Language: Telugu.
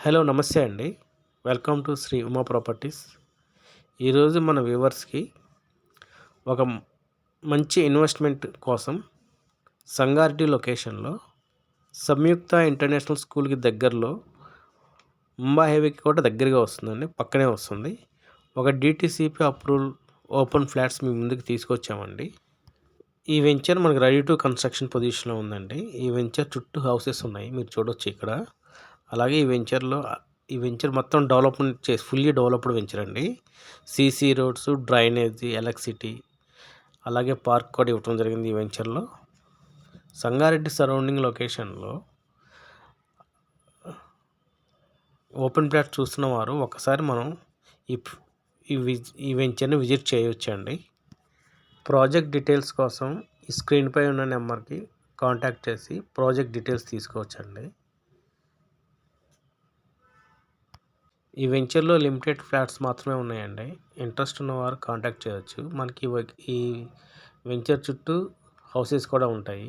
హలో నమస్తే అండి. Welcome to Sri Uma properties. ఈరోజు మన వ్యూవర్స్కి ఒక మంచి ఇన్వెస్ట్మెంట్ కోసం సంగారెడ్డి లొకేషన్లో సంయుక్త ఇంటర్నేషనల్ స్కూల్కి దగ్గరలో ముంబై హైవేకి కూడా దగ్గరగా వస్తుందండి, పక్కనే వస్తుంది. ఒక డిటిసిపి అప్రూవల్ ఓపెన్ ఫ్లాట్స్ మీ ముందుకు తీసుకొచ్చామండి. ఈ వెంచర్ మనకు రెడీ టు కన్స్ట్రక్షన్ పొజిషన్లో ఉందండి. ఈ వెంచర్ చుట్టూ హౌసెస్ ఉన్నాయి, మీరు చూడొచ్చు ఇక్కడ. అలాగే ఈ వెంచర్ మొత్తం డెవలప్మెంట్ చేసి ఫుల్లీ డెవలప్డ్ వెంచర్ అండి. సీసీ రోడ్స్, డ్రైనేజీ, ఎలక్ట్రిసిటీ, అలాగే పార్క్ కూడా ఇవ్వడం జరిగింది ఈ వెంచర్లో. సంగారెడ్డి సరౌండింగ్ లొకేషన్లో ఓపెన్ ప్లాట్ చూస్తున్న వారు ఒకసారి మనం ఈ వెంచర్ని విజిట్ చేయవచ్చండి. ప్రాజెక్ట్ డీటెయిల్స్ కోసం ఈ స్క్రీన్పై ఉన్న నెంబర్కి కాంటాక్ట్ చేసి ప్రాజెక్ట్ డీటెయిల్స్ తీసుకోవచ్చండి. ఈ వెంచర్లో లిమిటెడ్ ఫ్లాట్స్ మాత్రమే ఉన్నాయండి. ఇంట్రెస్ట్ ఉన్నవారు కాంటాక్ట్ చేయవచ్చు. మనకి ఈ వెంచర్ చుట్టూ హౌసెస్ కూడా ఉంటాయి.